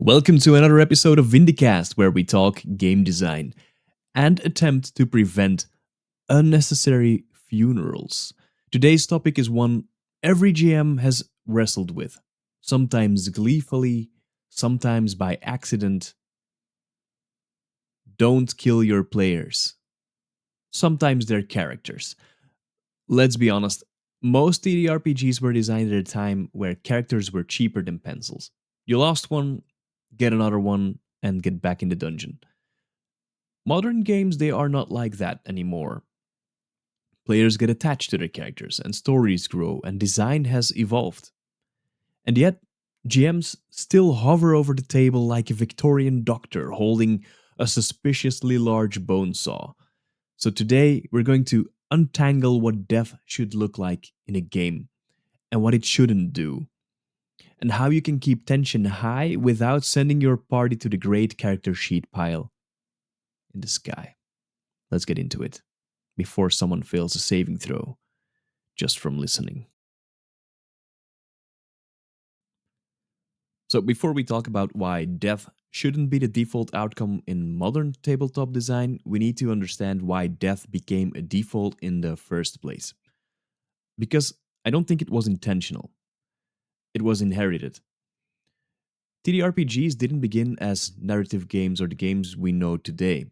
Welcome to another episode of Vindicast, where we talk game design and attempt to prevent unnecessary funerals. Today's topic is one every GM has wrestled with, sometimes gleefully, sometimes by accident. Don't kill your players. Sometimes they're characters. Let's be honest, most TTRPGs were designed at a time where characters were cheaper than pencils. You lost one, get another one, and get back in the dungeon. Modern games, they are not like that anymore. Players get attached to their characters, and stories grow, and design has evolved. And yet, GMs still hover over the table like a Victorian doctor holding a suspiciously large bone saw. So today, we're going to untangle what death should look like in a game, and what it shouldn't do, and how you can keep tension high without sending your party to the great character sheet pile in the sky. Let's get into it before someone fails a saving throw just from listening. So, before we talk about why death shouldn't be the default outcome in modern tabletop design, we need to understand why death became a default in the first place. Because I don't think it was intentional, it was inherited. TTRPGs didn't begin as narrative games or the games we know today.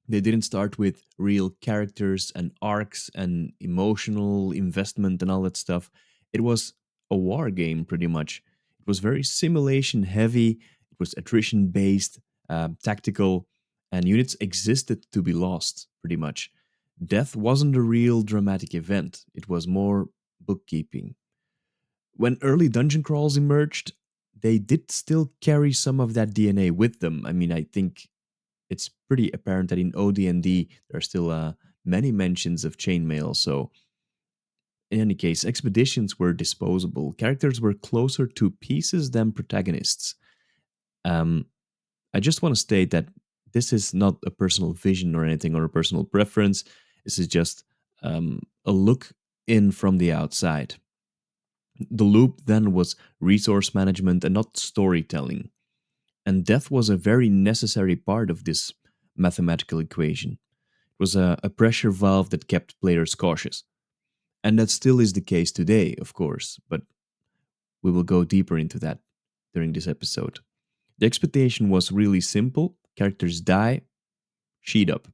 They didn't start with real characters and arcs and emotional investment and all that stuff. It was a war game, pretty much. It was very simulation heavy, it was attrition based, tactical, and units existed to be lost, pretty much. Death wasn't a real dramatic event, it was more bookkeeping. When early dungeon crawls emerged, they did still carry some of that DNA with them. I mean, I think it's pretty apparent that in OD&D there are still many mentions of chainmail. So in any case, expeditions were disposable. Characters were closer to pieces than protagonists. Um, I just want to state that this is not a personal vision or anything or a personal preference. This is just a look in from the outside. The loop then was resource management and not storytelling. And death was a very necessary part of this mathematical equation. It was a pressure valve that kept players cautious. And that still is the case today, of course, but we will go deeper into that during this episode. The expectation was really simple: characters die, sheet up.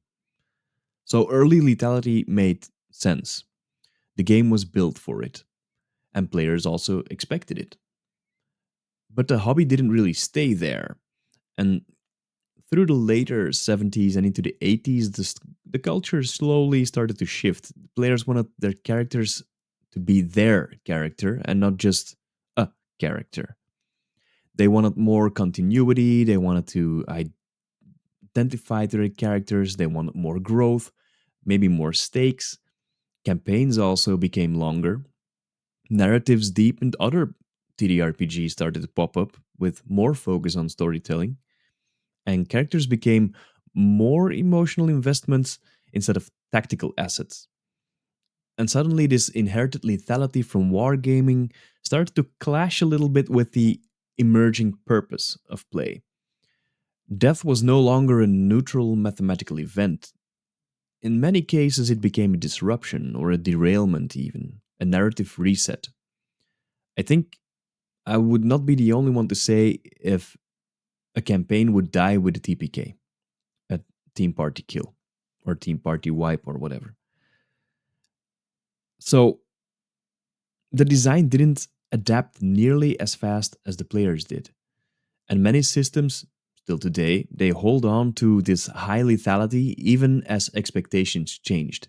So early lethality made sense. The game was built for it, and players also expected it. But the hobby didn't really stay there. And through the later 70s and into the 80s, the culture slowly started to shift. Players wanted their characters to be their character and not just a character. They wanted more continuity, they wanted to identify their characters, they wanted more growth, maybe more stakes. Campaigns also became longer. Narratives deepened. Other TTRPGs started to pop up with more focus on storytelling, and characters became more emotional investments instead of tactical assets. And suddenly, this inherited lethality from wargaming started to clash a little bit with the emerging purpose of play. Death was no longer a neutral mathematical event. In many cases, it became a disruption or a derailment, even a narrative reset. I think I would not be the only one to say if a campaign would die with a TPK, a team party kill, or team party wipe, or whatever. So the design didn't adapt nearly as fast as the players did. And many systems, still today, they hold on to this high lethality even as expectations changed.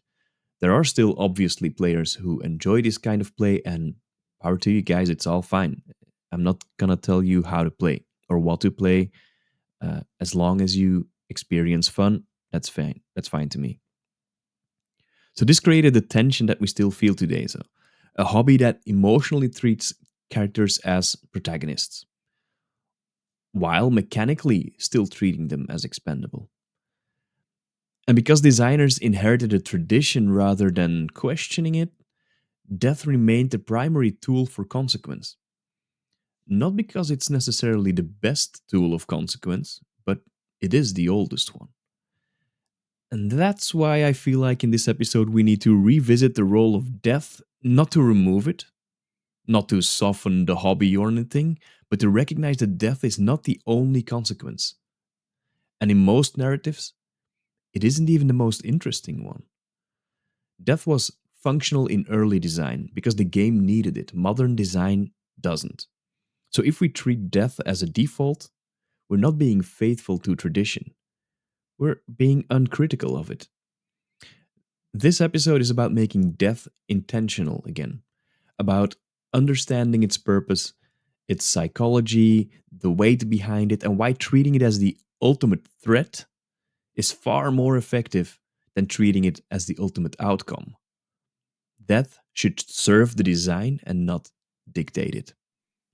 There are still obviously players who enjoy this kind of play, and power to you guys, it's all fine. I'm not gonna tell you how to play or what to play. As long as you experience fun, that's fine. That's fine to me. So this created the tension that we still feel today. So a hobby that emotionally treats characters as protagonists, while mechanically still treating them as expendable. And because designers inherited a tradition rather than questioning it, death remained the primary tool for consequence. not because it's necessarily the best tool of consequence, but it is the oldest one. And that's why I feel like in this episode we need to revisit the role of death, not to remove it, not to soften the hobby or anything, but to recognize that death is not the only consequence. And in most narratives, it isn't even the most interesting one. Death was functional in early design because the game needed it. Modern design doesn't. So if we treat death as a default, we're not being faithful to tradition. We're being uncritical of it. This episode is about making death intentional again, about understanding its purpose, its psychology, the weight behind it, and why treating it as the ultimate threat is far more effective than treating it as the ultimate outcome. Death should serve the design and not dictate it.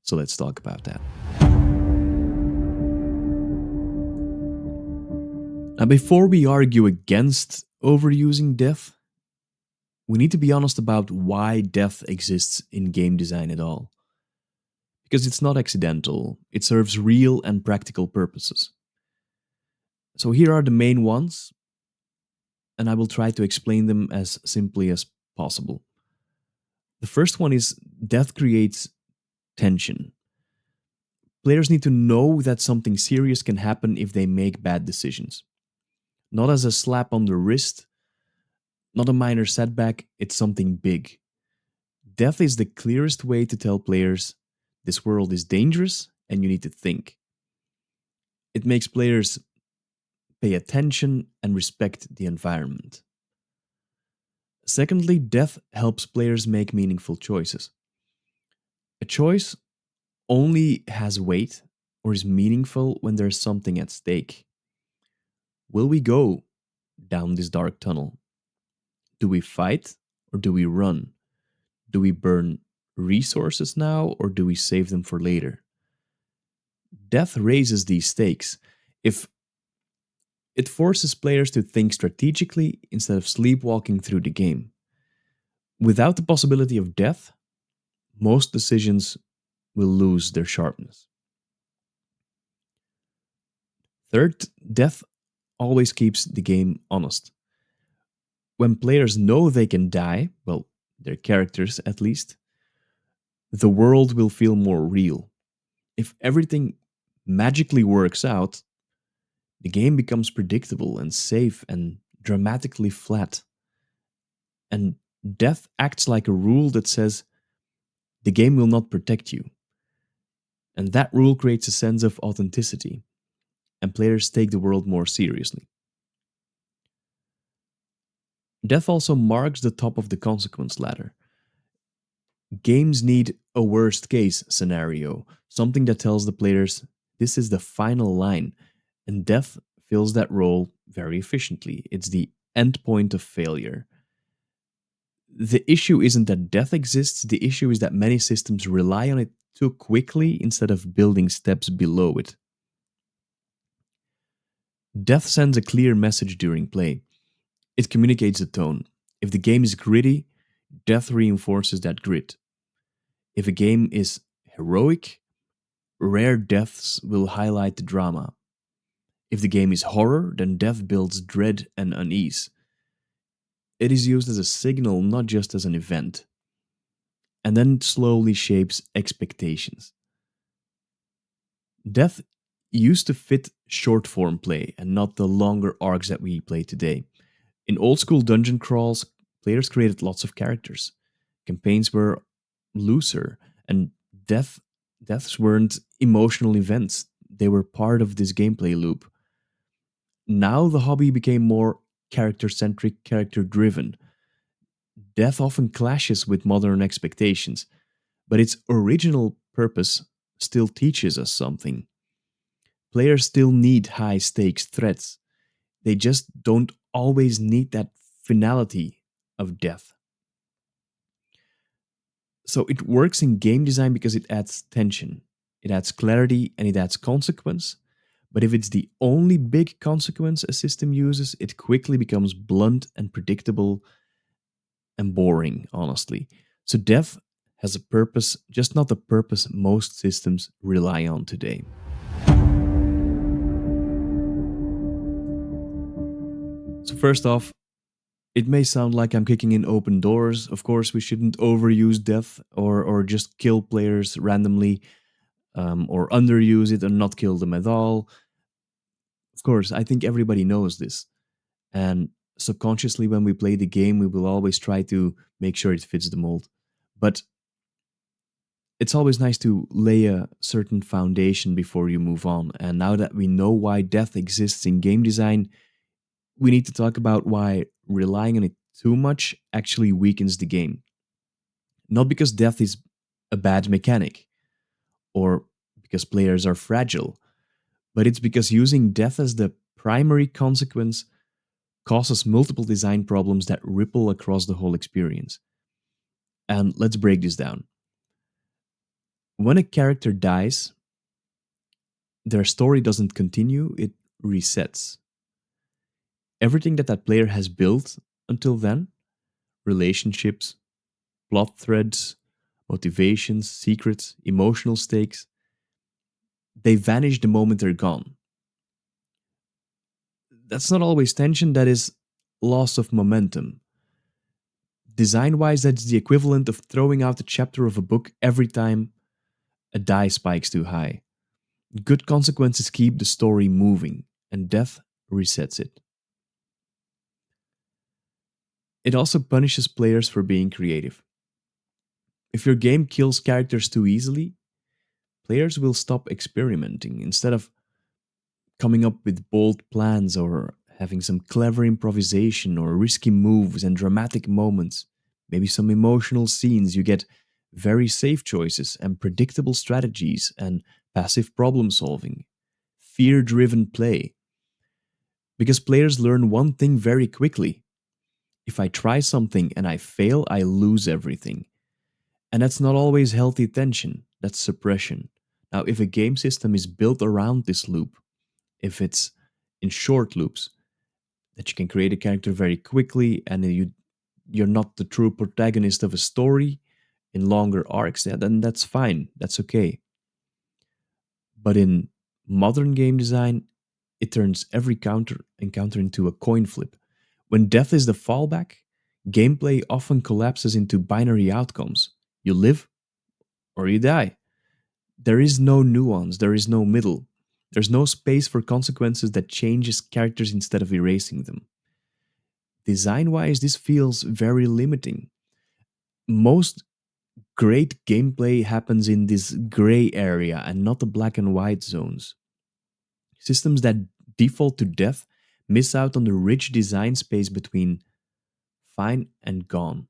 So let's talk about that. Now, before we argue against overusing death, we need to be honest about why death exists in game design at all. Because it's not accidental, it serves real and practical purposes. So here are the main ones, and I will try to explain them as simply as possible. The first one is death creates tension. Players need to know that something serious can happen if they make bad decisions. Not as a slap on the wrist, not a minor setback, it's something big. Death is the clearest way to tell players this world is dangerous and you need to think. It makes players pay attention and respect the environment. Secondly, death helps players make meaningful choices. A choice only has weight or is meaningful when there's something at stake. Will we go down this dark tunnel? Do we fight or do we run? Do we burn resources now or do we save them for later? Death raises these stakes. If it forces players to think strategically instead of sleepwalking through the game. Without the possibility of death, most decisions will lose their sharpness. Third, death always keeps the game honest. When players know they can die, well, their characters at least, the world will feel more real. If everything magically works out, the game becomes predictable and safe and dramatically flat. And death acts like a rule that says the game will not protect you. And that rule creates a sense of authenticity, and players take the world more seriously. Death also marks the top of the consequence ladder. Games need a worst case scenario, something that tells the players this is the final line, and death fills that role very efficiently. It's the end point of failure. The issue isn't that death exists, the issue is that many systems rely on it too quickly instead of building steps below it. Death sends a clear message during play. It communicates a tone. If the game is gritty, death reinforces that grit. If a game is heroic, rare deaths will highlight the drama. If the game is horror, then death builds dread and unease. It is used as a signal, not just as an event, and then slowly shapes expectations. Death used to fit short form play and not the longer arcs that we play today. In old school dungeon crawls, players created lots of characters. Campaigns were looser, and deaths weren't emotional events. They were part of this gameplay loop. Now the hobby became more character centric, character driven. Death often clashes with modern expectations, but its original purpose still teaches us something. Players still need high stakes threats. They just don't always need that finality of death. So it works in game design because it adds tension, it adds clarity, and it adds consequence. But if it's the only big consequence a system uses, it quickly becomes blunt and predictable and boring, honestly. So death has a purpose, just not the purpose most systems rely on today. So, first off, it may sound like I'm kicking in open doors. Of course, we shouldn't overuse death or just kill players randomly, or underuse it and not kill them at all. Of course, I think everybody knows this. And subconsciously, when we play the game, we will always try to make sure it fits the mold. But it's always nice to lay a certain foundation before you move on. And now that we know why death exists in game design, we need to talk about why relying on it too much actually weakens the game. Not because death is a bad mechanic or because players are fragile, but it's because using death as the primary consequence causes multiple design problems that ripple across the whole experience. And let's break this down. When a character dies, their story doesn't continue, it resets. Everything that that player has built until then, relationships, plot threads, motivations, secrets, emotional stakes, they vanish the moment they're gone. That's not always tension, that is loss of momentum. Design wise, that's the equivalent of throwing out a chapter of a book every time a die spikes too high. Good consequences keep the story moving, and death resets it. It also punishes players for being creative. If your game kills characters too easily, players will stop experimenting. Instead of coming up with bold plans or having some clever improvisation or risky moves and dramatic moments, maybe some emotional scenes, you get very safe choices and predictable strategies and passive problem solving, fear driven play. Because players learn one thing very quickly: if I try something and I fail, I lose everything. And that's not always healthy tension, that's suppression. Now, if a game system is built around this loop, if it's in short loops, that you can create a character very quickly and you're not the true protagonist of a story in longer arcs, yeah, then that's fine, that's okay. But in modern game design, it turns every counter encounter into a coin flip. When death is the fallback, gameplay often collapses into binary outcomes. You live or you die. There is no nuance, there is no middle. There's no space for consequences that changes characters instead of erasing them. Design wise, this feels very limiting. Most great gameplay happens in this gray area and not the black and white zones. Systems that default to death miss out on the rich design space between fine and gone.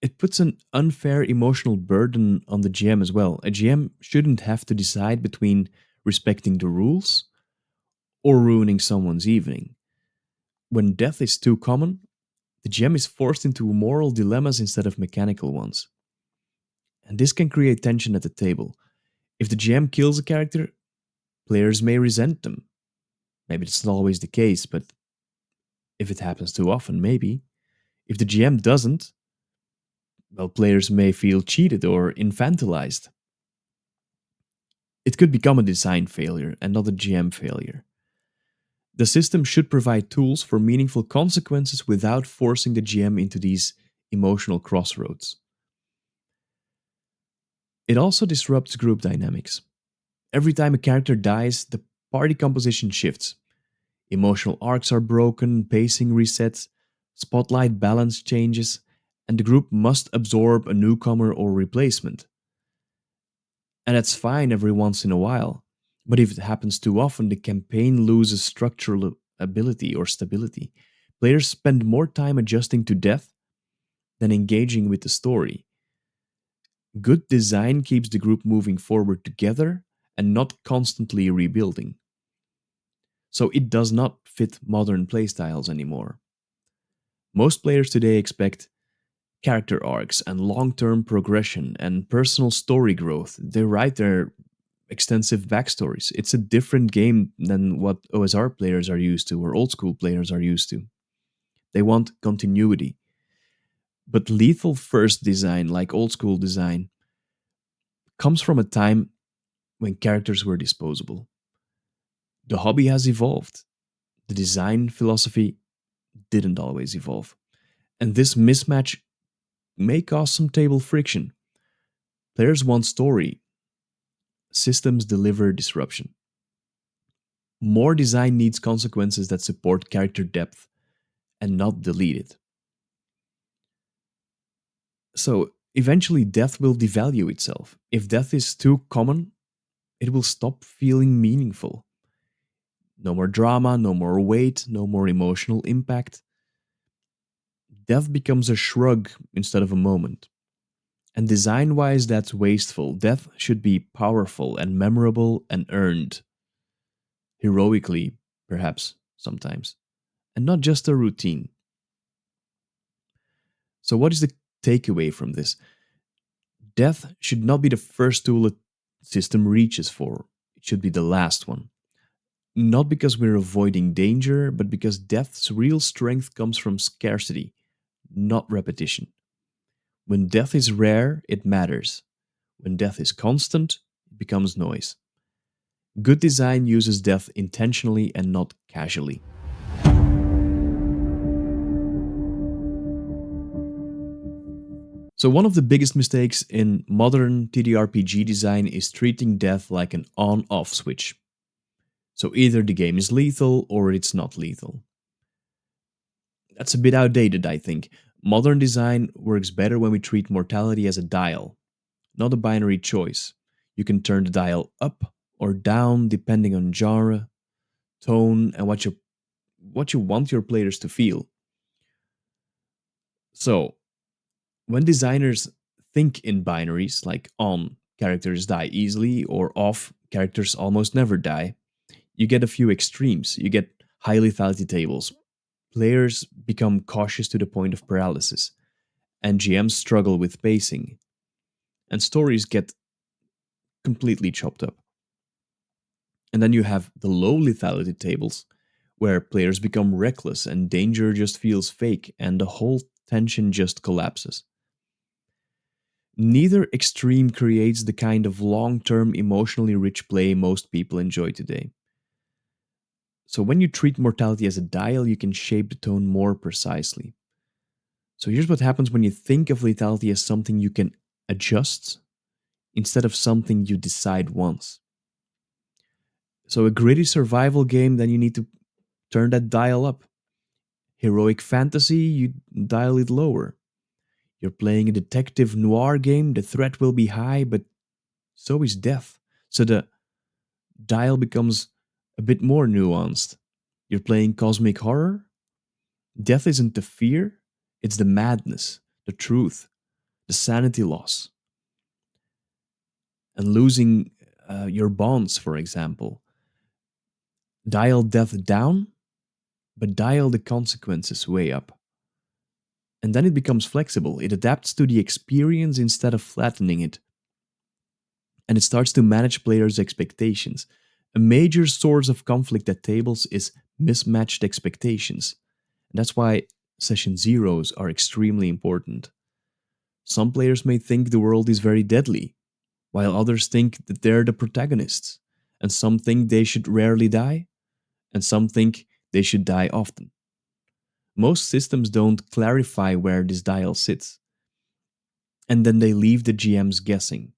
It puts an unfair emotional burden on the GM as well. A GM shouldn't have to decide between respecting the rules or ruining someone's evening. When death is too common, the GM is forced into moral dilemmas instead of mechanical ones. And this can create tension at the table. If the GM kills a character, players may resent them. Maybe it's not always the case, but if it happens too often, maybe. If the GM doesn't, well, players may feel cheated or infantilized. It could become a design failure and not a GM failure. The system should provide tools for meaningful consequences without forcing the GM into these emotional crossroads. It also disrupts group dynamics. Every time a character dies, the party composition shifts. Emotional arcs are broken, pacing resets, spotlight balance changes, and the group must absorb a newcomer or replacement. And that's fine every once in a while. But if it happens too often, the campaign loses structural ability or stability. Players spend more time adjusting to death than engaging with the story. Good design keeps the group moving forward together and not constantly rebuilding. So it does not fit modern playstyles anymore. Most players today expect character arcs and long term progression and personal story growth. They write their extensive backstories. It's a different game than what OSR players are used to or old school players are used to. They want continuity. But lethal first design, like old school design, comes from a time when characters were disposable. The hobby has evolved. The design philosophy didn't always evolve. And this mismatch may cause some table friction. Players want story, systems deliver disruption. More design needs consequences that support character depth and not delete it. So eventually, death will devalue itself. If death is too common, it will stop feeling meaningful. No more drama, no more weight, no more emotional impact. Death becomes a shrug instead of a moment. And design wise, that's wasteful. Death should be powerful and memorable and earned, heroically, perhaps, sometimes, and not just a routine. So, what is the takeaway from this? Death should not be the first tool a system reaches for, it should be the last one. Not because we're avoiding danger, but because death's real strength comes from scarcity, not repetition. When death is rare, it matters. When death is constant, it becomes noise. Good design uses death intentionally and not casually. So, one of the biggest mistakes in modern TTRPG design is treating death like an on off switch. So, either the game is lethal or it's not lethal. That's a bit outdated, I think. Modern design works better when we treat mortality as a dial, not a binary choice. You can turn the dial up or down depending on genre, tone, and what you want your players to feel. So, when designers think in binaries like on characters die easily or off characters almost never die, you get a few extremes. You get high lethality tables. Players become cautious to the point of paralysis, and GMs struggle with pacing, and stories get completely chopped up. And then you have the low lethality tables, where players become reckless and danger just feels fake, and the whole tension just collapses. Neither extreme creates the kind of long term, emotionally rich play most people enjoy today. So, when you treat mortality as a dial, you can shape the tone more precisely. So, here's what happens when you think of lethality as something you can adjust instead of something you decide once. So, a gritty survival game, then you need to turn that dial up. Heroic fantasy, you dial it lower. You're playing a detective noir game, the threat will be high, but so is death. So, the dial becomes a bit more nuanced. You're playing cosmic horror. Death isn't the fear, it's the madness, the truth, the sanity loss, and losing your bonds, for example. Dial death down, but dial the consequences way up. And then it becomes flexible. It adapts to the experience instead of flattening it. And it starts to manage players' expectations. A major source of conflict at tables is mismatched expectations. And that's why session zeros are extremely important. Some players may think the world is very deadly, while others think that they're the protagonists. And some think they should rarely die, and some think they should die often. Most systems don't clarify where this dial sits, and then they leave the GMs guessing.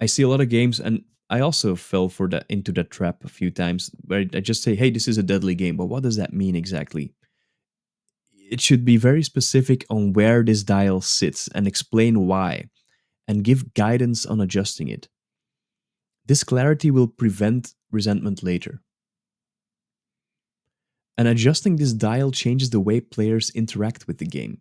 I see a lot of games, and I also fell for that into that trap a few times, where I just say, "Hey, this is a deadly game," but what does that mean exactly? It should be very specific on where this dial sits and explain why, and give guidance on adjusting it. This clarity will prevent resentment later. And adjusting this dial changes the way players interact with the game.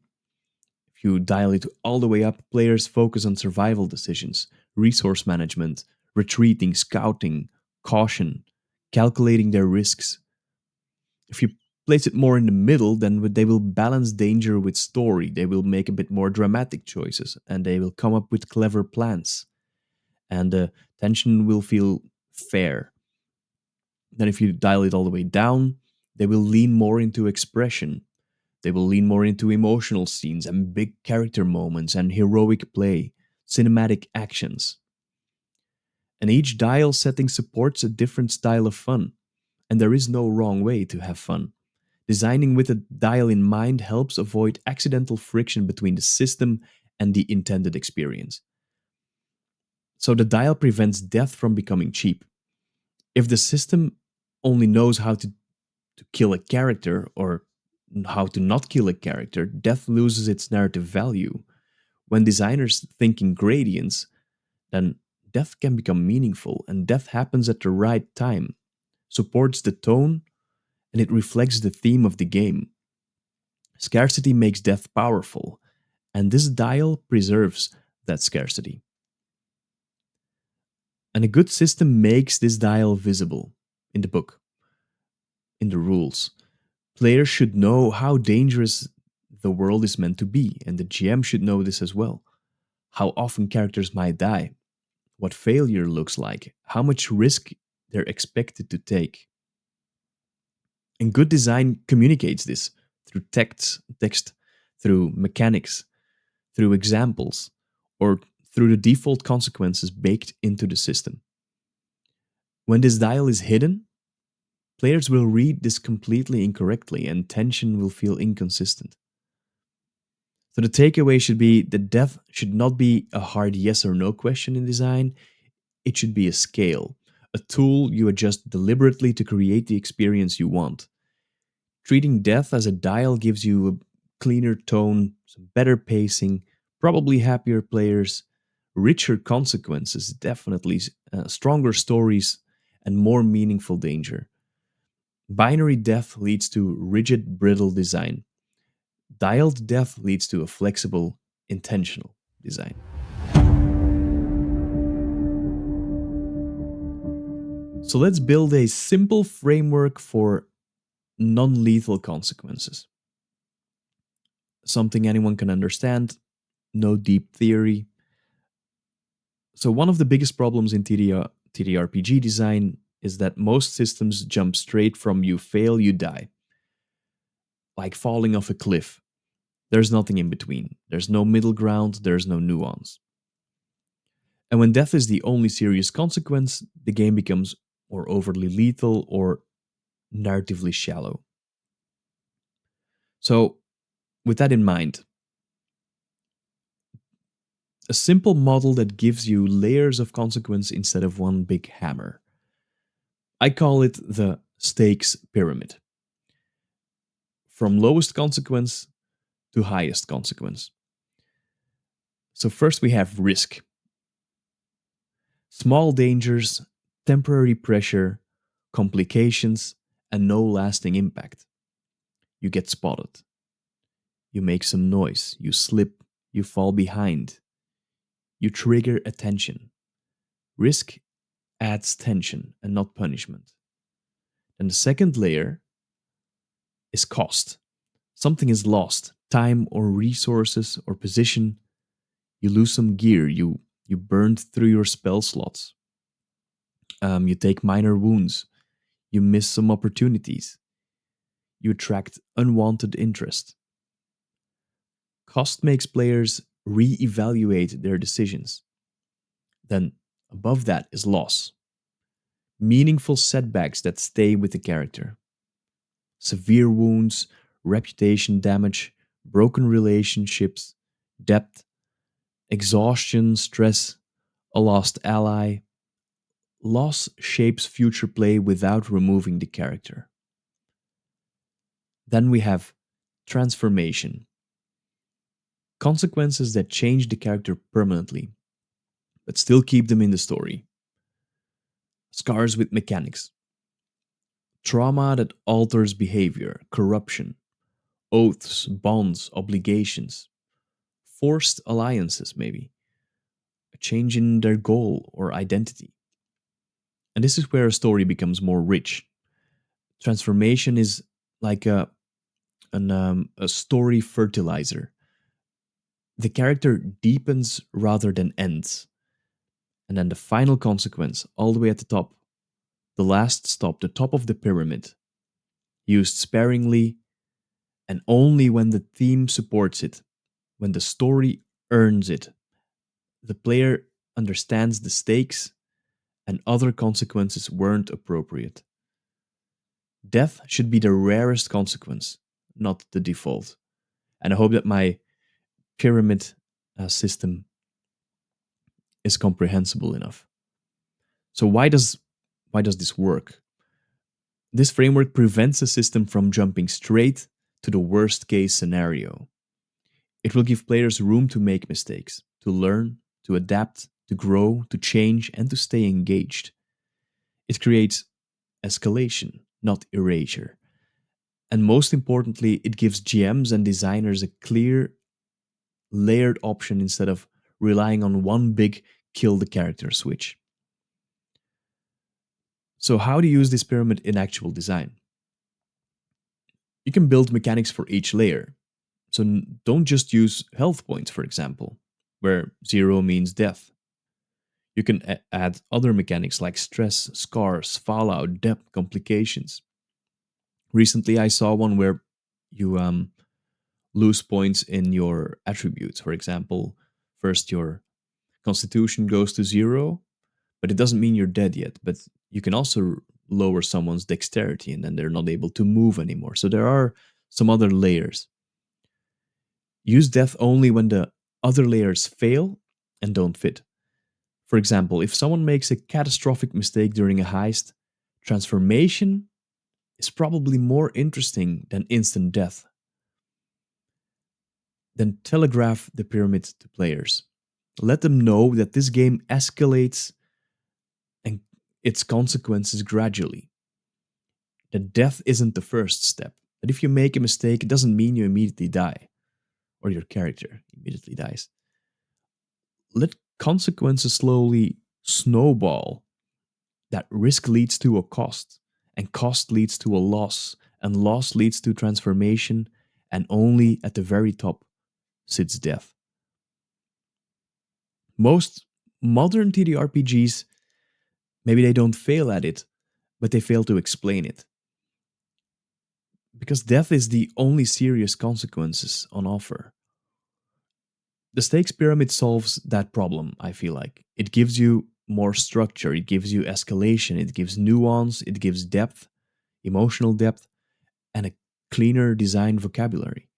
If you dial it all the way up, players focus on survival decisions, resource management, retreating, scouting, caution, calculating their risks. If you place it more in the middle, then they will balance danger with story. They will make a bit more dramatic choices and they will come up with clever plans. And the tension will feel fair. Then, if you dial it all the way down, they will lean more into expression. They will lean more into emotional scenes and big character moments and heroic play, cinematic actions. And each dial setting supports a different style of fun, and there is no wrong way to have fun. Designing with a dial in mind helps avoid accidental friction between the system and the intended experience. So the dial prevents death from becoming cheap. If the system only knows how to kill a character or how to not kill a character, death loses its narrative value. When designers think in gradients, then death can become meaningful, and death happens at the right time, supports the tone, and it reflects the theme of the game. Scarcity makes death powerful, and this dial preserves that scarcity. And a good system makes this dial visible in the book, in the rules. Players should know how dangerous the world is meant to be, and the GM should know this as well. How often characters might die, what failure looks like, how much risk they're expected to take. And good design communicates this through text, through mechanics, through examples, or through the default consequences baked into the system. When this dial is hidden, players will read this completely incorrectly and tension will feel inconsistent. So the takeaway should be that death should not be a hard yes or no question in design. It should be a scale, a tool you adjust deliberately to create the experience you want. Treating death as a dial gives you a cleaner tone, some better pacing, probably happier players, richer consequences, definitely stronger stories, and more meaningful danger. Binary death leads to rigid, brittle design. Dialed death leads to a flexible, intentional design. So let's build a simple framework for non lethal consequences. Something anyone can understand, no deep theory. So, one of the biggest problems in TTRPG design is that most systems jump straight from you fail, you die, like falling off a cliff. There's nothing in between. There's no middle ground, there's no nuance. And when death is the only serious consequence, the game becomes or overly lethal or narratively shallow. So, with that in mind, a simple model that gives you layers of consequence instead of one big hammer. I call it the stakes pyramid. From lowest consequence to highest consequence. So, first we have risk. Small dangers, temporary pressure, complications, and no lasting impact. You get spotted. You make some noise. You slip. You fall behind. You trigger attention. Risk adds tension and not punishment. And the second layer is cost. Something is lost, time or resources or position. You lose some gear. You burned through your spell slots. You take minor wounds. You miss some opportunities. You attract unwanted interest. Cost makes players re-evaluate their decisions. Then, above that is loss. Meaningful setbacks that stay with the character. Severe wounds, reputation damage, broken relationships, debt, exhaustion, stress, a lost ally. Loss shapes future play without removing the character. Then we have transformation. Consequences that change the character permanently, but still keep them in the story. Scars with mechanics. Trauma that alters behavior, corruption, oaths, bonds, obligations, forced alliances, maybe, a change in their goal or identity. And this is where a story becomes more rich. Transformation is like a story fertilizer. The character deepens rather than ends. And then the final consequence, all the way at the top, the last stop, the top of the pyramid, used sparingly, And only when the theme supports it, when the story earns it, the player understands the stakes and other consequences weren't appropriate. Death should be the rarest consequence, not the default. And I hope that my pyramid system is comprehensible enough. So why does this work? This framework prevents the system from jumping straight to the worst case scenario. It will give players room to make mistakes, to learn, to adapt, to grow, to change, and to stay engaged. It creates escalation, not erasure. And most importantly, it gives GMs and designers a clear, layered option instead of relying on one big kill the character switch. So, how to use this pyramid in actual design? You can build mechanics for each layer. So, don't just use health points, for example, where 0 means death. You can add other mechanics like stress, scars, fallout, depth, complications. Recently, I saw one where you lose points in your attributes. For example, first your constitution goes to 0, but it doesn't mean you're dead yet. But you can also lower someone's dexterity and then they're not able to move anymore. So there are some other layers. Use death only when the other layers fail and don't fit. For example, if someone makes a catastrophic mistake during a heist, transformation is probably more interesting than instant death. Then telegraph the pyramid to players. Let them know that this game escalates and its consequences gradually. That death isn't the first step. That if you make a mistake, it doesn't mean you immediately die, or your character immediately dies. Let consequences slowly snowball. That risk leads to a cost, and cost leads to a loss, and loss leads to transformation, and only at the very top sits death. Most modern TTRPGs, maybe they don't fail at it, but they fail to explain it. Because death is the only serious consequences on offer. The stakes pyramid solves that problem, I feel like. It gives you more structure, it gives you escalation, it gives nuance, it gives depth, emotional depth, and a cleaner design vocabulary.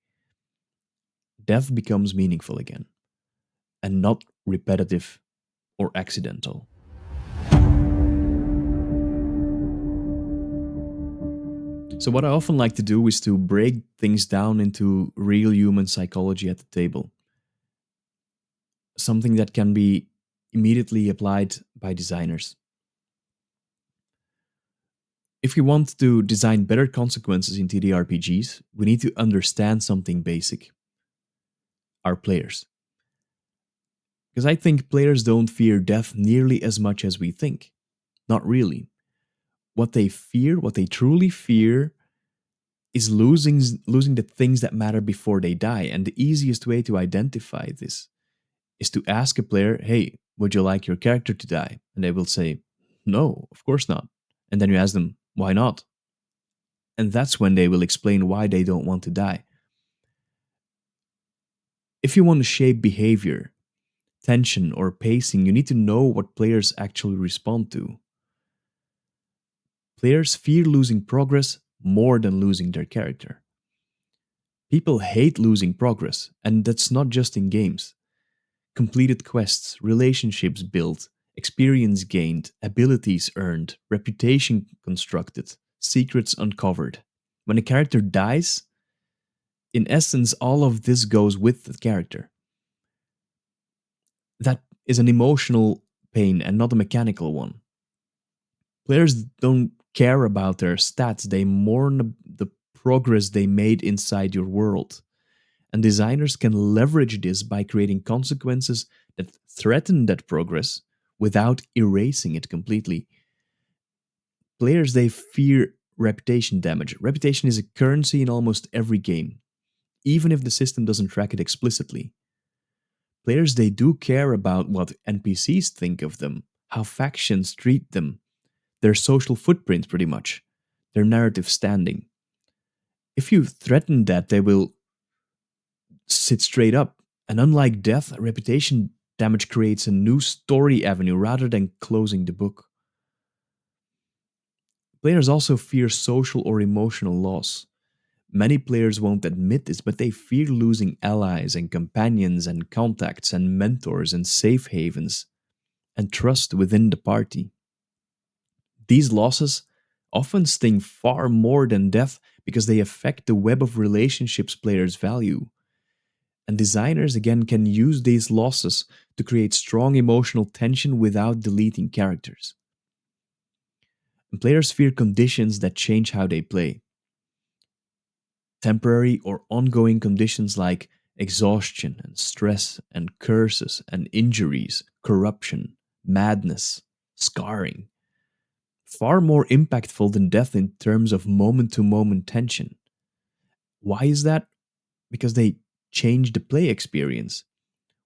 Death becomes meaningful again, and not repetitive or accidental. So, what I often like to do is to break things down into real human psychology at the table. Something that can be immediately applied by designers. If we want to design better consequences in TTRPGs, we need to understand something basic: our players. Because I think players don't fear death nearly as much as we think. Not really. What they fear, what they truly fear, is losing the things that matter before they die. And the easiest way to identify this is to ask a player, hey, would you like your character to die? And they will say, no, of course not. And then you ask them, why not? And that's when they will explain why they don't want to die. If you want to shape behavior, tension, or pacing, you need to know what players actually respond to. Players fear losing progress more than losing their character. People hate losing progress, and that's not just in games. Completed quests, relationships built, experience gained, abilities earned, reputation constructed, secrets uncovered. When a character dies, in essence, all of this goes with the character. That is an emotional pain and not a mechanical one. Players don't care about their stats, they mourn the progress they made inside your world. And designers can leverage this by creating consequences that threaten that progress without erasing it completely. Players, they fear reputation damage. Reputation is a currency in almost every game, even if the system doesn't track it explicitly. Players, they do care about what NPCs think of them, how factions treat them, their social footprint, pretty much, their narrative standing. If you threaten that, they will sit straight up. And unlike death, reputation damage creates a new story avenue rather than closing the book. Players also fear social or emotional loss. Many players won't admit this, but they fear losing allies and companions and contacts and mentors and safe havens and trust within the party. These losses often sting far more than death because they affect the web of relationships players value. And designers again can use these losses to create strong emotional tension without deleting characters. And players fear conditions that change how they play. Temporary or ongoing conditions like exhaustion and stress and curses and injuries, corruption, madness, scarring. Far more impactful than death in terms of moment to moment tension. Why is that? Because they change the play experience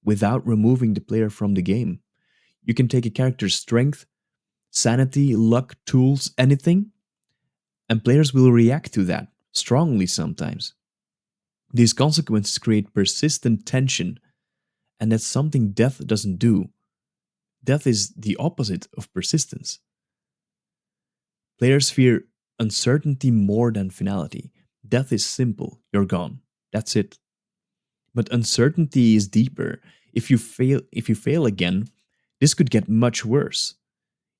without removing the player from the game. You can take a character's strength, sanity, luck, tools, anything, and players will react to that strongly sometimes. These consequences create persistent tension, and that's something death doesn't do. Death is the opposite of persistence. Players fear uncertainty more than finality. Death is simple, you're gone. That's it. But uncertainty is deeper. If you fail again, this could get much worse.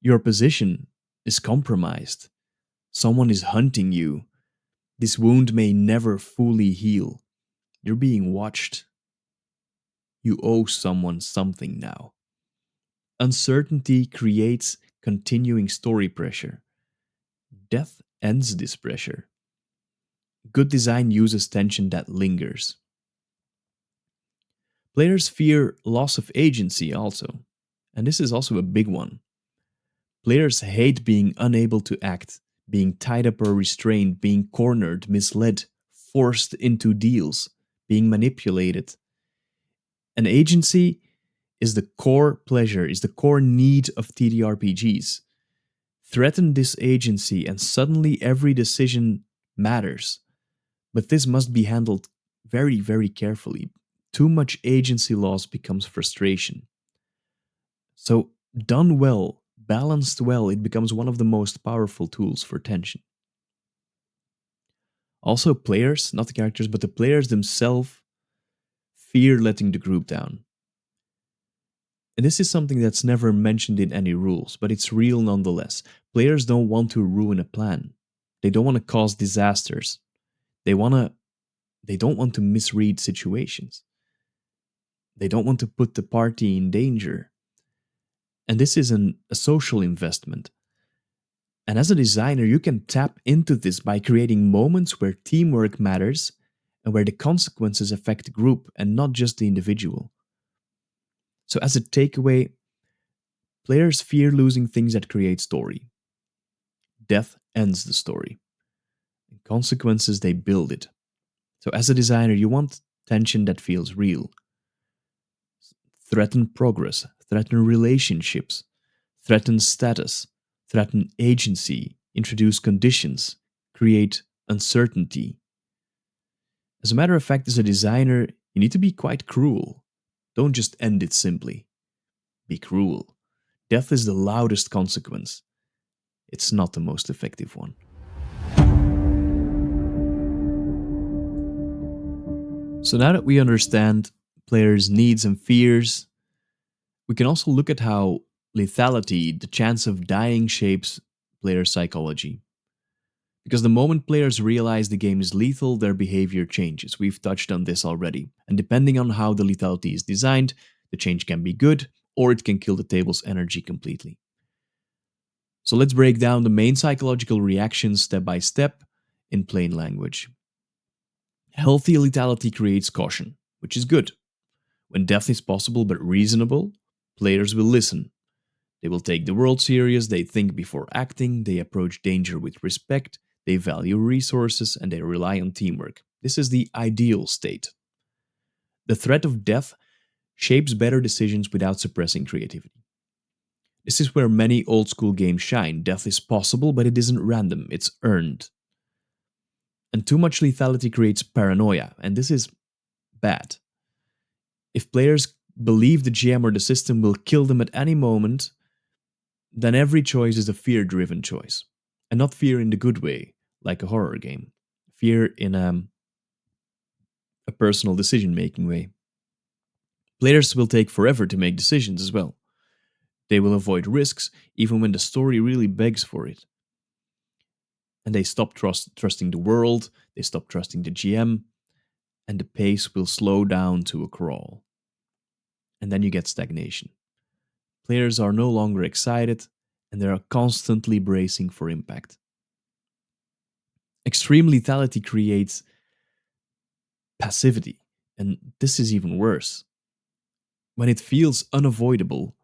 Your position is compromised. Someone is hunting you. This wound may never fully heal. You're being watched. You owe someone something now. Uncertainty creates continuing story pressure. Death ends this pressure. Good design uses tension that lingers. Players fear loss of agency also, and this is also a big one. Players hate being unable to act, being tied up or restrained, being cornered, misled, forced into deals, being manipulated. An agency is the core pleasure, is the core need of TTRPGs. Threaten this agency, and suddenly every decision matters. But this must be handled very, very carefully. Too much agency loss becomes frustration. So, done well, balanced well, it becomes one of the most powerful tools for tension. Also, players, not the characters, but the players themselves fear letting the group down. And this is something that's never mentioned in any rules, but it's real nonetheless. Players don't want to ruin a plan. They don't want to cause disasters. They want to they don't want to misread situations. They don't want to put the party in danger. And this is a social investment. And as a designer, you can tap into this by creating moments where teamwork matters and where the consequences affect the group and not just the individual. So, as a takeaway, players fear losing things that create story. Death ends the story. And consequences, they build it. So, as a designer, you want tension that feels real. Threaten progress, threaten relationships, threaten status, threaten agency, introduce conditions, create uncertainty. As a matter of fact, as a designer, you need to be quite cruel. Don't just end it simply. Be cruel. Death is the loudest consequence. It's not the most effective one. So now that we understand players' needs and fears, we can also look at how lethality, the chance of dying, shapes player psychology. Because the moment players realize the game is lethal, their behavior changes. We've touched on this already. And depending on how the lethality is designed, the change can be good or it can kill the table's energy completely. So let's break down the main psychological reactions step by step in plain language. Healthy lethality creates caution, which is good. When death is possible but reasonable, players will listen. They will take the world serious, they think before acting, they approach danger with respect, they value resources, and they rely on teamwork. This is the ideal state. The threat of death shapes better decisions without suppressing creativity. This is where many old school games shine. Death is possible, but it isn't random, it's earned. And too much lethality creates paranoia, and this is bad. If players believe the GM or the system will kill them at any moment, then every choice is a fear driven choice. And not fear in the good way, like a horror game. Fear in a personal decision making way. Players will take forever to make decisions as well. They will avoid risks even when the story really begs for it. And they stop trusting the world, they stop trusting the GM, and the pace will slow down to a crawl. And then you get stagnation. Players are no longer excited and they are constantly bracing for impact. Extreme lethality creates passivity, and this is even worse. When it feels unavoidable,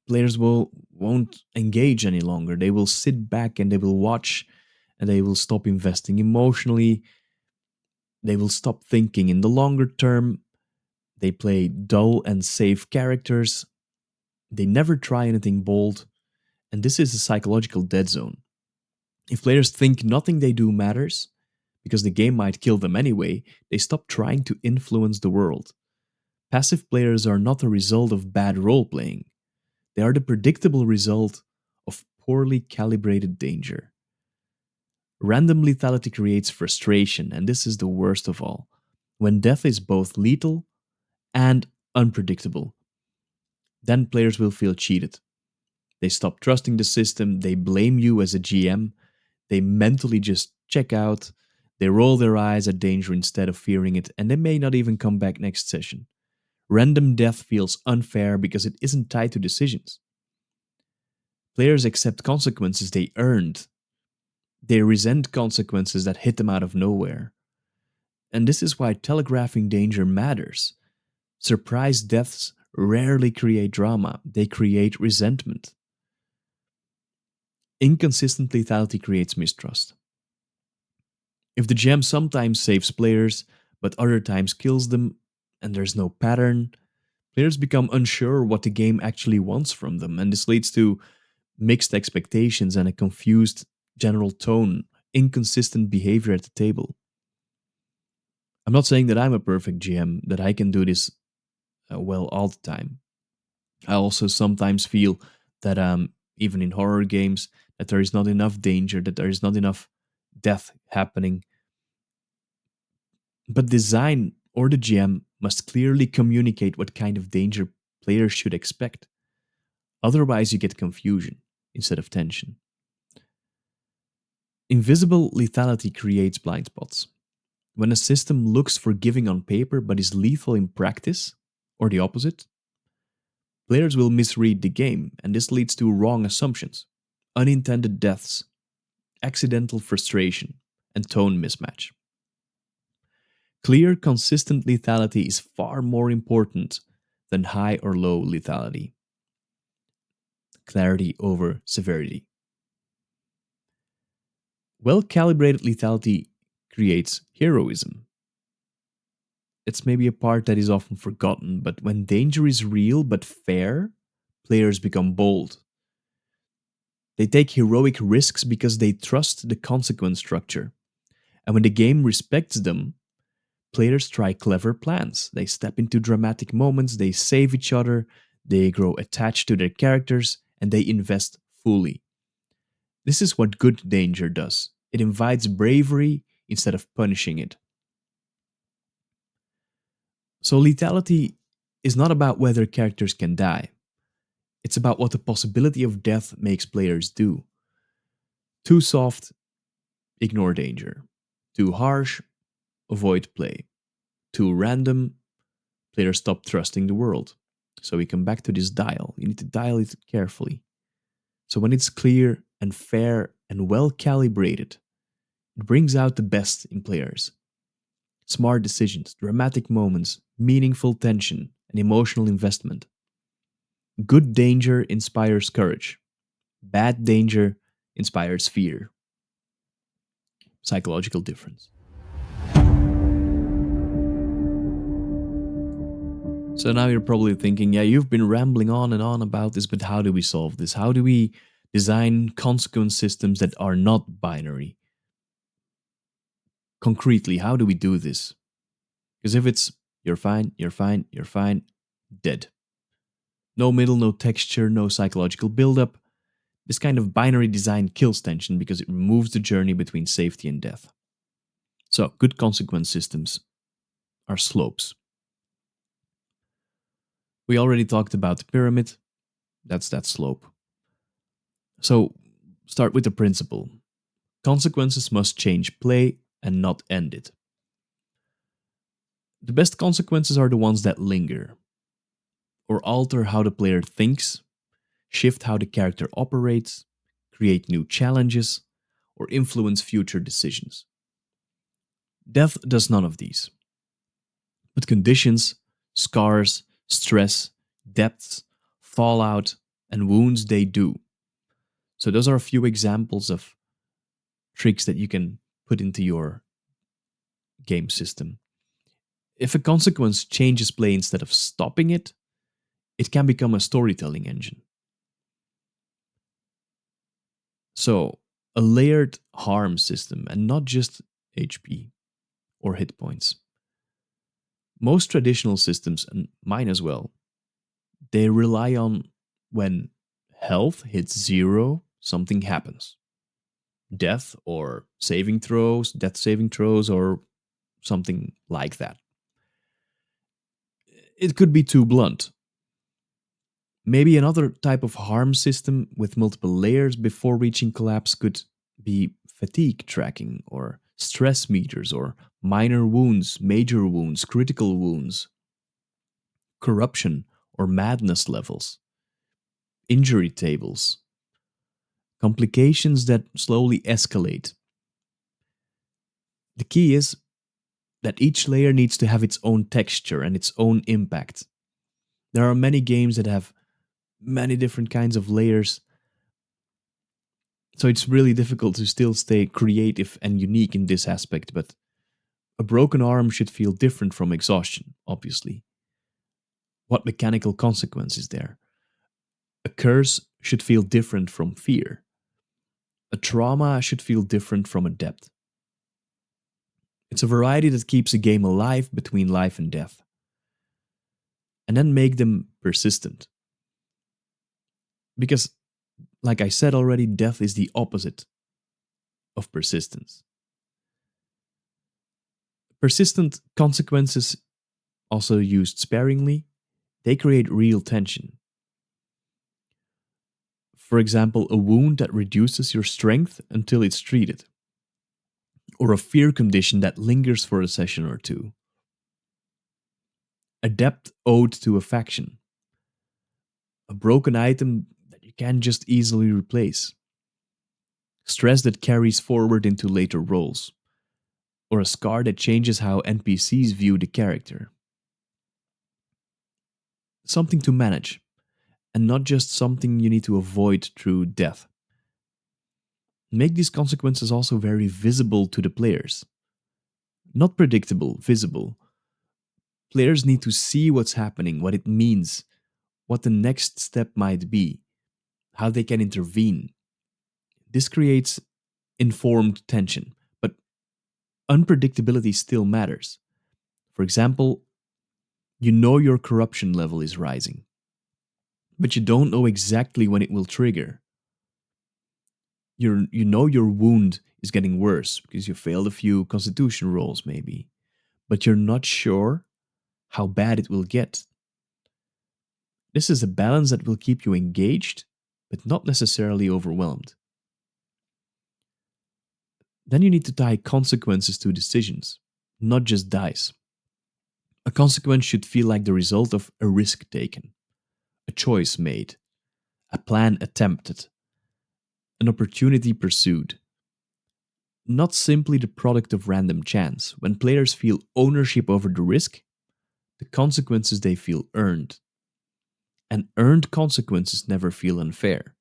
players won't engage any longer. They will sit back and they will watch and they will stop investing emotionally. They will stop thinking in the longer term. They play dull and safe characters. They never try anything bold. And this is a psychological dead zone. If players think nothing they do matters, because the game might kill them anyway, they stop trying to influence the world. Passive players are not a result of bad role playing, they are the predictable result of poorly calibrated danger. Random lethality creates frustration, and this is the worst of all. When death is both lethal and unpredictable, then players will feel cheated. They stop trusting the system, they blame you as a GM, they mentally just check out, they roll their eyes at danger instead of fearing it, and they may not even come back next session. Random death feels unfair because it isn't tied to decisions. Players accept consequences they earned. They resent consequences that hit them out of nowhere. And this is why telegraphing danger matters. Surprise deaths rarely create drama, they create resentment. Inconsistent lethality creates mistrust. If the gem sometimes saves players, but other times kills them, and there's no pattern, players become unsure what the game actually wants from them, and this leads to mixed expectations and a confused general tone, inconsistent behavior at the table. I'm not saying that I'm a perfect GM, that I can do this well all the time. I also sometimes feel that even in horror games, that there is not enough danger, that there is not enough death happening. But design or the GM must clearly communicate what kind of danger players should expect. Otherwise, you get confusion instead of tension. Invisible lethality creates blind spots. When a system looks forgiving on paper but is lethal in practice, or the opposite, players will misread the game, and this leads to wrong assumptions, unintended deaths, accidental frustration, and tone mismatch. Clear, consistent lethality is far more important than high or low lethality. Clarity over severity. Well calibrated lethality creates heroism. It's maybe a part that is often forgotten, but when danger is real but fair, players become bold. They take heroic risks because they trust the consequence structure. And when the game respects them, players try clever plans. They step into dramatic moments, they save each other, they grow attached to their characters, and they invest fully. This is what good danger does. It invites bravery instead of punishing it. So, lethality is not about whether characters can die, it's about what the possibility of death makes players do. Too soft, ignore danger. Too harsh, avoid play. Too random, players stop trusting the world. So we come back to this dial. You need to dial it carefully. So when it's clear and fair and well calibrated, it brings out the best in players. Smart decisions, dramatic moments, meaningful tension, and emotional investment. Good danger inspires courage. Bad danger inspires fear. Psychological difference. So now you're probably thinking, yeah, you've been rambling on and on about this, but how do we solve this? How do we design consequence systems that are not binary? concretely, how do we do this? Because if it's you're fine, you're fine, you're fine, dead. No middle, no texture, no psychological buildup. This kind of binary design kills tension because it removes the journey between safety and death. So, good consequence systems are slopes. We already talked about the pyramid, that's that slope. So, start with the principle. Consequences must change play and not end it. The best consequences are the ones that linger, or alter how the player thinks, shift how the character operates, create new challenges, or influence future decisions. Death does none of these. But conditions, scars, stress, depths, fallout, and wounds, they do. So, those are a few examples of tricks that you can put into your game system. If a consequence changes play instead of stopping it, it can become a storytelling engine. So, a layered harm system and not just HP or hit points. Most traditional systems, and mine as well, they rely on when health hits zero, something happens. Death or saving throws, death saving throws, or something like that. It could be too blunt. Maybe another type of harm system with multiple layers before reaching collapse could be fatigue tracking or stress meters or minor wounds, major wounds, critical wounds, corruption or madness levels, injury tables, complications that slowly escalate. The key is that each layer needs to have its own texture and its own impact. There are many games that have many different kinds of layers, so it's really difficult to still stay creative and unique in this aspect, but a broken arm should feel different from exhaustion, obviously. What mechanical consequence is there? A curse should feel different from fear. A trauma should feel different from a debt. It's a variety that keeps a game alive between life and death. And then make them persistent. Because, like I said already, death is the opposite of persistence. Persistent consequences, also used sparingly, they create real tension. For example, a wound that reduces your strength until it's treated, or a fear condition that lingers for a session or two. A debt owed to a faction, a broken item that you can't just easily replace, stress that carries forward into later roles, or a scar that changes how NPCs view the character. Something to manage, and not just something you need to avoid through death. Make these consequences also very visible to the players. Not predictable, visible. Players need to see what's happening, what it means, what the next step might be, how they can intervene. This creates informed tension, but unpredictability still matters. For example, you know your corruption level is rising, but you don't know exactly when it will trigger. You know your wound is getting worse because you failed a few constitution rolls, maybe, but you're not sure how bad it will get. This is a balance that will keep you engaged, but not necessarily overwhelmed. Then you need to tie consequences to decisions, not just dice. A consequence should feel like the result of a risk taken, a choice made, a plan attempted, an opportunity pursued. Not simply the product of random chance. When players feel ownership over the risk, the consequences they feel earned. And earned consequences never feel unfair.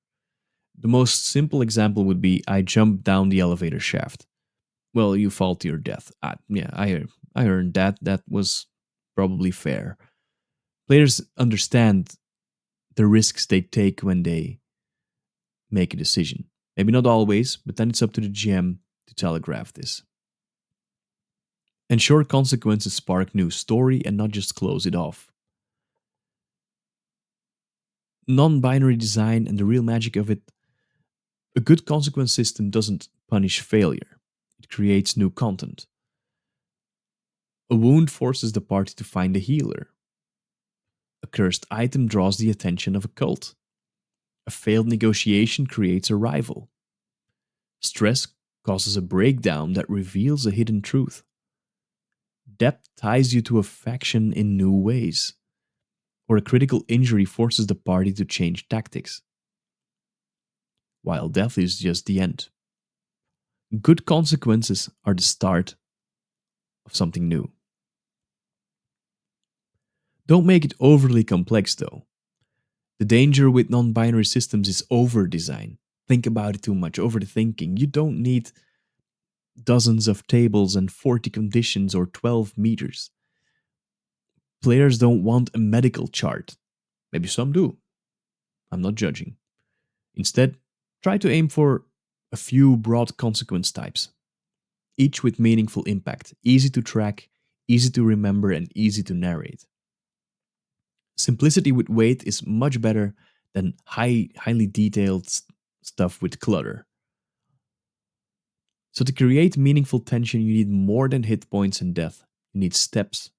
The most simple example would be I jumped down the elevator shaft. Well, you fall to your death. I earned that. That was probably fair. Players understand the risks they take when they make a decision. Maybe not always, but then it's up to the GM to telegraph this. Ensure consequences spark new story and not just close it off. Non binary design and the real magic of it, a good consequence system doesn't punish failure, it creates new content. A wound forces the party to find a healer. A cursed item draws the attention of a cult. A failed negotiation creates a rival. Stress causes a breakdown that reveals a hidden truth. Depth ties you to a faction in new ways, or a critical injury forces the party to change tactics, while death is just the end. Good consequences are the start of something new. Don't make it overly complex though. The danger with non binary systems is over design. Think about it too much, overthinking. You don't need dozens of tables and 40 conditions or 12 meters. Players don't want a medical chart. Maybe some do. I'm not judging. Instead, try to aim for a few broad consequence types, each with meaningful impact, easy to track, easy to remember, and easy to narrate. Simplicity with weight is much better than highly detailed stuff with clutter. So, to create meaningful tension, you need more than hit points and death. You need steps,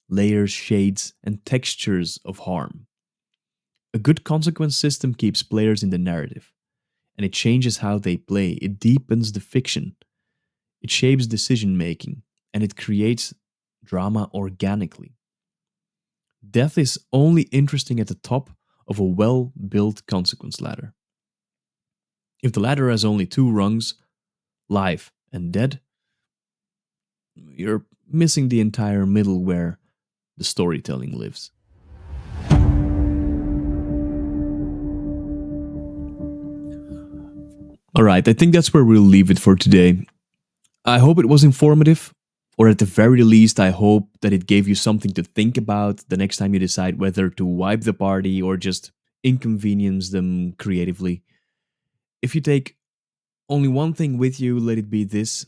layers, shades, and textures of harm. A good consequence system keeps players in the narrative, and it changes how they play. It deepens the fiction, it shapes decision making, and it creates drama organically. Death is only interesting at the top of a well built consequence ladder. If the ladder has only two rungs, life and dead, you're missing the entire middle where the storytelling lives. All right, I think that's where we'll leave it for today. I hope it was informative, or at the very least, I hope that it gave you something to think about the next time you decide whether to wipe the party or just inconvenience them creatively. If you take only one thing with you, let it be this: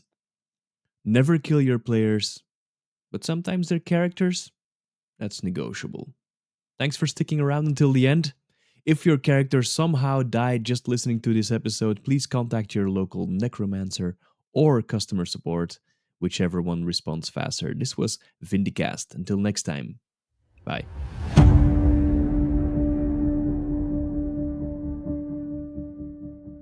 never kill your players, but sometimes their characters, that's negotiable. Thanks for sticking around until the end. If your character somehow died just listening to this episode, please contact your local necromancer or customer support, whichever one responds faster. This was Vindicast. Until next time, bye.